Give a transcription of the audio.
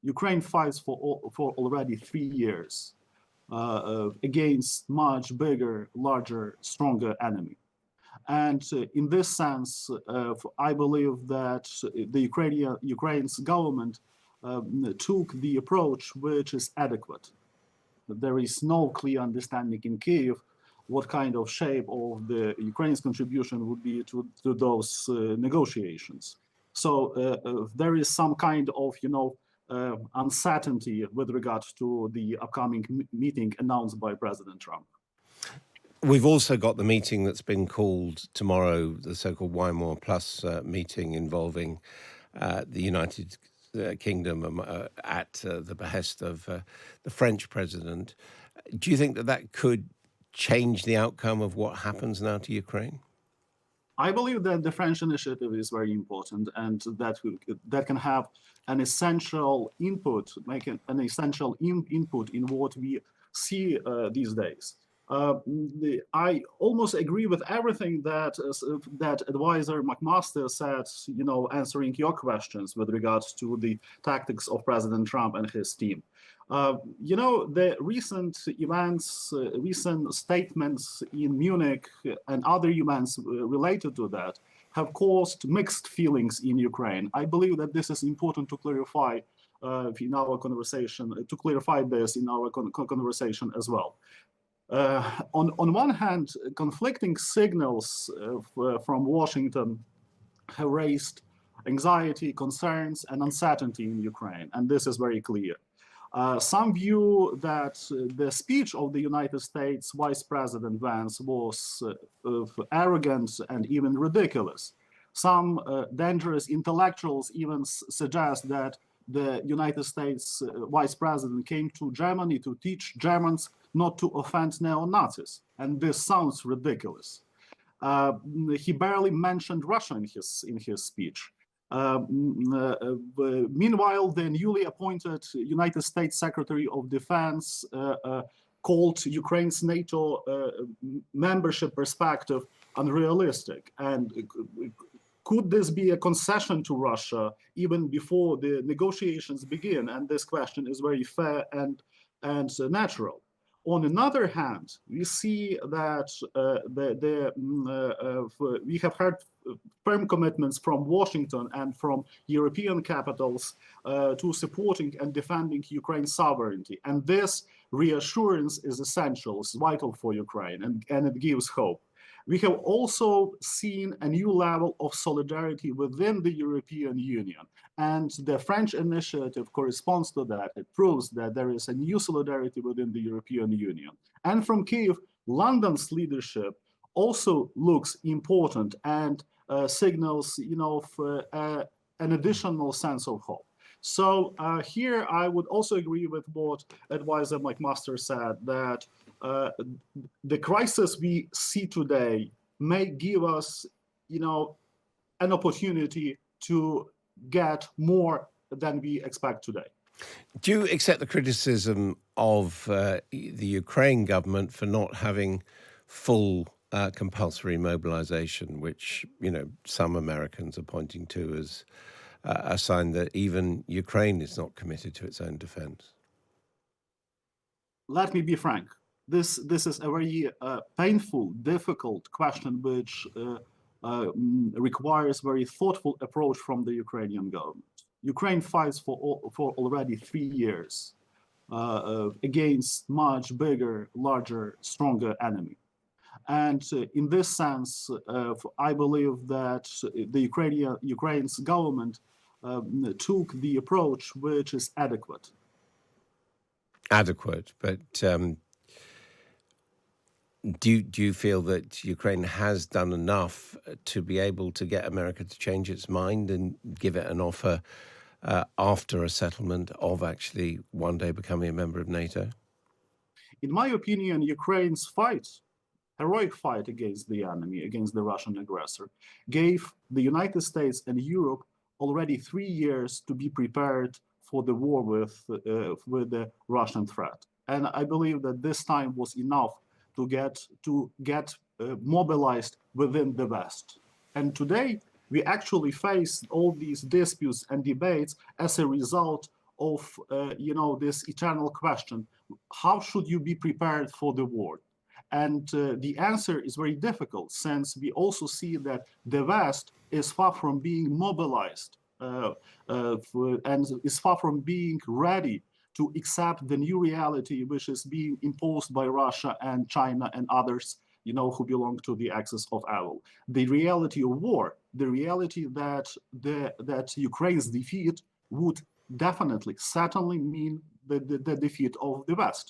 Ukraine fights for already 3 years against much bigger, larger, stronger enemy. And in this sense, I believe that the Ukraine's government took the approach which is adequate. There is no clear understanding in Kyiv what kind of shape of the Ukraine's contribution would be to those negotiations. So there is some kind of, uncertainty with regards to the upcoming meeting announced by President Trump. We've also got the meeting that's been called tomorrow, the so-called Weimar Plus meeting involving the United Kingdom at the behest of the French president. Do you think that could change the outcome of what happens now to Ukraine? I believe that the French initiative is very important, and that can have an essential input, an essential input in what we see these days. I almost agree with everything that advisor McMaster said, answering your questions with regards to the tactics of President Trump and his team. The recent events, recent statements in Munich and other events related to that have caused mixed feelings in Ukraine. I believe that this is important to clarify in our conversation, as well. On one hand, conflicting signals from Washington have raised anxiety, concerns, and uncertainty in Ukraine, and this is very clear. Some view that the speech of the United States Vice President Vance was arrogant and even ridiculous. Some dangerous intellectuals even suggest that the United States Vice President came to Germany to teach Germans not to offend neo-Nazis, and this sounds ridiculous. He barely mentioned Russia in his speech. Meanwhile, the newly appointed United States Secretary of Defense called Ukraine's NATO membership perspective unrealistic. And could this be a concession to Russia even before the negotiations begin? And this question is very fair and natural. On another hand, we see that we have heard firm commitments from Washington and from European capitals to supporting and defending Ukraine's sovereignty. And this reassurance is essential, it's vital for Ukraine, and it gives hope. We have also seen a new level of solidarity within the European Union, and the French initiative corresponds to that. It proves that there is a new solidarity within the European Union. And from Kyiv, London's leadership also looks important and signals, an additional sense of hope. So here I would also agree with what advisor McMaster said, that the crisis we see today may give us, an opportunity to get more than we expect today. Do you accept the criticism of the Ukraine government for not having full compulsory mobilization, which, some Americans are pointing to as a sign that even Ukraine is not committed to its own defense? Let me be frank. This is a very painful, difficult question, which requires very thoughtful approach from the Ukrainian government. Ukraine fights for already 3 years against much bigger, larger, stronger enemy. And in this sense, I believe that the Ukraine's government took the approach which is adequate. Adequate, but do you feel that Ukraine has done enough to be able to get America to change its mind and give it an offer after a settlement of actually one day becoming a member of NATO? In my opinion, Ukraine's heroic fight against the enemy, against the Russian aggressor, gave the United States and Europe already 3 years to be prepared for the war with the Russian threat. And I believe that this time was enough to get mobilized within the West. And today, we actually face all these disputes and debates as a result of this eternal question: how should you be prepared for the war? And the answer is very difficult, since we also see that the West is far from being mobilized and is far from being ready to accept the new reality which is being imposed by Russia and China and others, who belong to the axis of evil. The reality of war, the reality that Ukraine's defeat would definitely, certainly mean the defeat of the West.